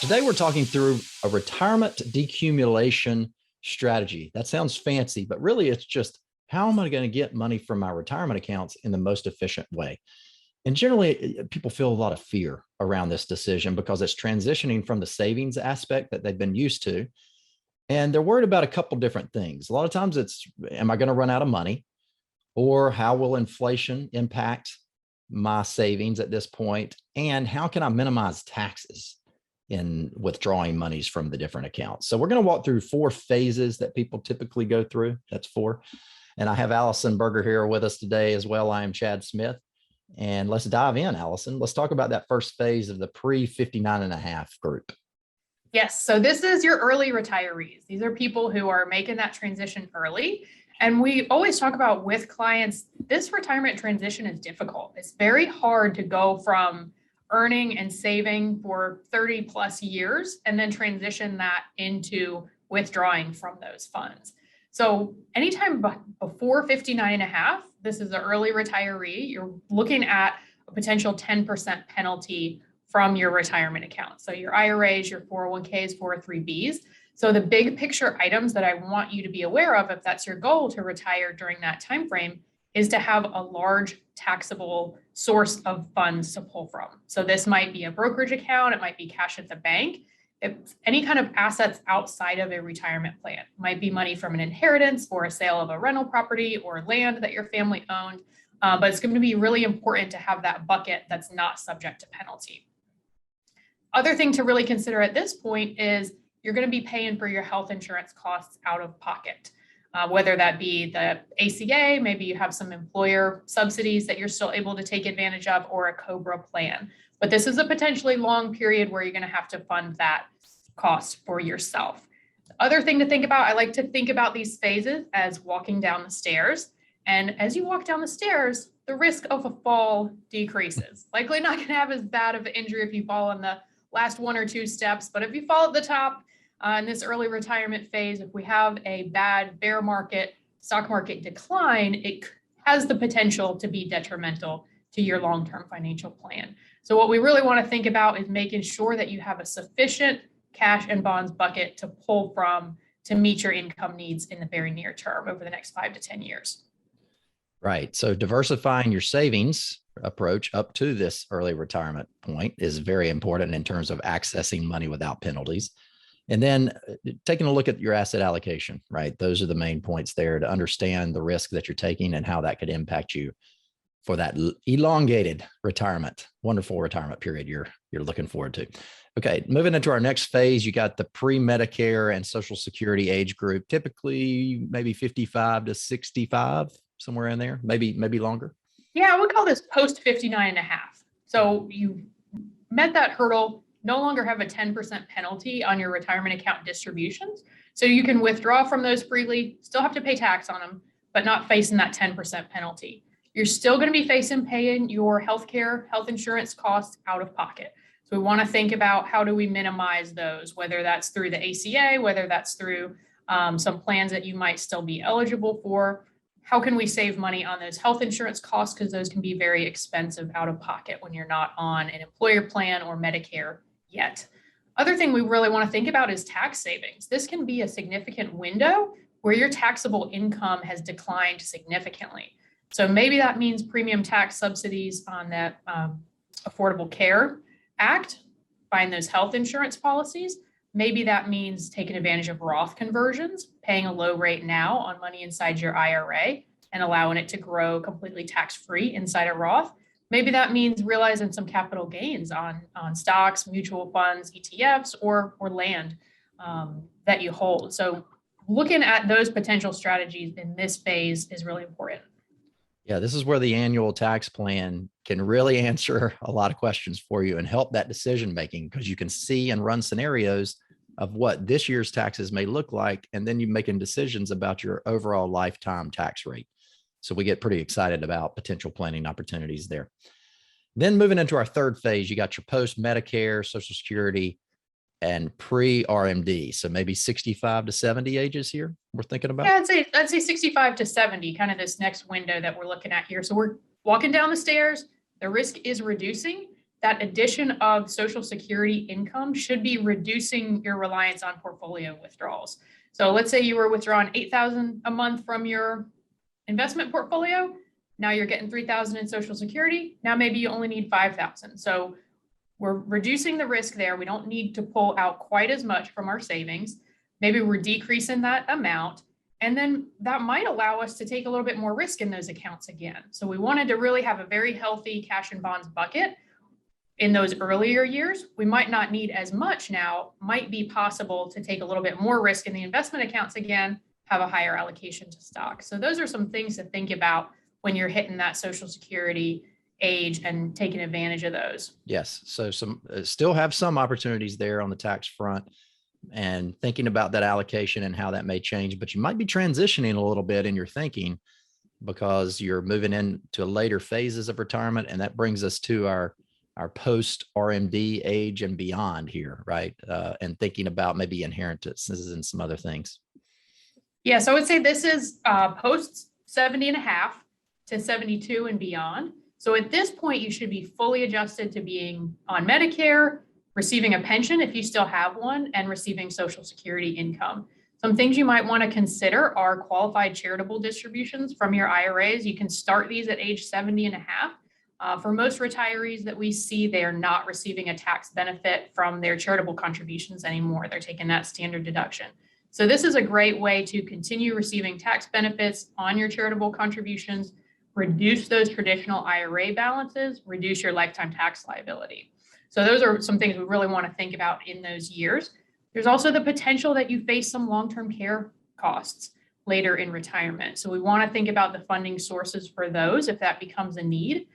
Today, we're talking through a retirement decumulation strategy. That sounds fancy, but really it's just how am I going to get money from my retirement accounts in the most efficient way? And generally, people feel a lot of fear around this decision because it's transitioning from the savings aspect that they've been used to. And they're worried about a couple different things. A lot of times it's, am I going to run out of money? Or how will inflation impact my savings at this point? And how can I minimize taxes in withdrawing monies from the different accounts? So we're going to walk through 4 phases that people typically go through. That's 4. And I have Allison Berger here with us today as well. I am Chad Smith. And let's dive in, Allison. Let's talk about that first phase of the pre-59.5 group. Yes. So this is your early retirees. These are people who are making that transition early. And we always talk about with clients, this retirement transition is difficult. It's very hard to go from earning and saving for 30 plus years and then transition that into withdrawing from those funds. So anytime before 59.5, this is an early retiree, you're looking at a potential 10% penalty from your retirement account. So your IRAs, your 401ks, 403bs. So the big picture items that I want you to be aware of, if that's your goal to retire during that time frame, is to have a large taxable source of funds to pull from. So this might be a brokerage account, it might be cash at the bank. It's any kind of assets outside of a retirement plan. It might be money from an inheritance or a sale of a rental property or land that your family owned. But it's going to be really important to have that bucket that's not subject to penalty. Other thing to really consider at this point is you're going to be paying for your health insurance costs out of pocket, whether that be the ACA, maybe you have some employer subsidies that you're still able to take advantage of, or a COBRA plan. But this is a potentially long period where you're going to have to fund that cost for yourself. The other thing to think about, I like to think about these phases as walking down the stairs. And as you walk down the stairs, the risk of a fall decreases. Likely not going to have as bad of an injury if you fall on the last 1 or 2 steps, but if you fall at the top in this early retirement phase, if we have a bad bear market, stock market decline, it has the potential to be detrimental to your long-term financial plan. So what we really want to think about is making sure that you have a sufficient cash and bonds bucket to pull from to meet your income needs in the very near term over the next 5 to 10 years. Right. So diversifying your savings approach up to this early retirement point is very important in terms of accessing money without penalties. And then taking a look at your asset allocation, right? Those are the main points there to understand the risk that you're taking and how that could impact you for that elongated retirement, wonderful retirement period you're looking forward to. Okay, moving into our next phase, you got the pre-Medicare and Social Security age group, typically maybe 55 to 65, somewhere in there, maybe longer. Yeah, I would call this post 59.5. So you met that hurdle, no longer have a 10% penalty on your retirement account distributions. So you can withdraw from those freely, still have to pay tax on them, but not facing that 10% penalty. You're still going to be paying your health insurance costs out of pocket. So we want to think about how do we minimize those, whether that's through the ACA, whether that's through some plans that you might still be eligible for. How can we save money on those health insurance costs? Because those can be very expensive out of pocket when you're not on an employer plan or Medicare yet. Other thing we really want to think about is tax savings. This can be a significant window where your taxable income has declined significantly. So maybe that means premium tax subsidies on that Affordable Care Act, buying those health insurance policies. Maybe that means taking advantage of Roth conversions, paying a low rate now on money inside your IRA and allowing it to grow completely tax-free inside a Roth. Maybe that means realizing some capital gains on stocks, mutual funds, ETFs, or land that you hold. So looking at those potential strategies in this phase is really important. Yeah, this is where the annual tax plan can really answer a lot of questions for you and help that decision making, because you can see and run scenarios of what this year's taxes may look like, and then you're making decisions about your overall lifetime tax rate. So we get pretty excited about potential planning opportunities there. Then moving into our third phase, you got your post-Medicare, Social Security, and pre-RMD. So maybe 65 to 70 ages here we're thinking about? Yeah, I'd say 65 to 70, kind of this next window that we're looking at here. So we're walking down the stairs, the risk is reducing. that addition of Social Security income should be reducing your reliance on portfolio withdrawals. So let's say you were withdrawing $8,000 a month from your investment portfolio. Now you're getting $3,000 in Social Security. Now maybe you only need $5,000. So we're reducing the risk there. We don't need to pull out quite as much from our savings. Maybe we're decreasing that amount. And then that might allow us to take a little bit more risk in those accounts again. So we wanted to really have a very healthy cash and bonds bucket in those earlier years. We might not need as much now, might be possible to take a little bit more risk in the investment accounts again, have a higher allocation to stock. So those are some things to think about when you're hitting that Social Security age and taking advantage of those. Yes. So some still have some opportunities there on the tax front, and thinking about that allocation and how that may change, but you might be transitioning a little bit in your thinking because you're moving into later phases of retirement. And that brings us to our post RMD age and beyond here, right? And thinking about maybe inheritances and some other things. Yeah, so I would say this is post 70 and a half to 72 and beyond. So at this point, you should be fully adjusted to being on Medicare, receiving a pension if you still have one, and receiving Social Security income. Some things you might want to consider are qualified charitable distributions from your IRAs. You can start these at age 70 and a half. For most retirees that we see, they are not receiving a tax benefit from their charitable contributions anymore. They're taking that standard deduction. So this is a great way to continue receiving tax benefits on your charitable contributions, reduce those traditional IRA balances, reduce your lifetime tax liability. So those are some things we really want to think about in those years. There's also the potential that you face some long-term care costs later in retirement. So we want to think about the funding sources for those if that becomes a need.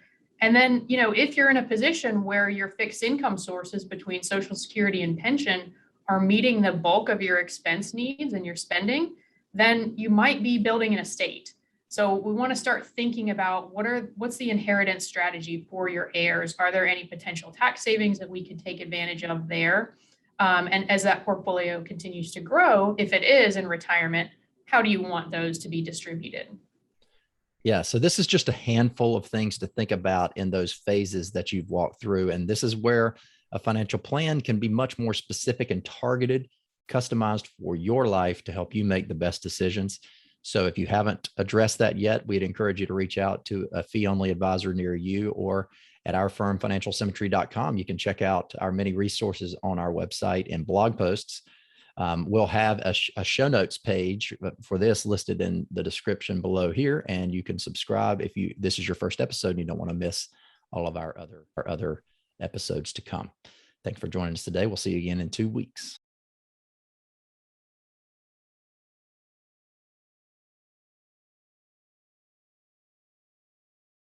And then, if you're in a position where your fixed income sources between Social Security and pension are meeting the bulk of your expense needs and your spending, then you might be building an estate. So we want to start thinking about what's the inheritance strategy for your heirs? Are there any potential tax savings that we can take advantage of there? And as that portfolio continues to grow, if it is in retirement, how do you want those to be distributed? Yeah. So this is just a handful of things to think about in those phases that you've walked through. And this is where a financial plan can be much more specific and targeted, customized for your life to help you make the best decisions. So if you haven't addressed that yet, we'd encourage you to reach out to a fee-only advisor near you, or at our firm, financialsymmetry.com. You can check out our many resources on our website and blog posts. We'll have a show notes page for this listed in the description below here, and you can subscribe if this is your first episode and you don't want to miss all of our other episodes to come. Thanks for joining us today. We'll see you again in 2 weeks.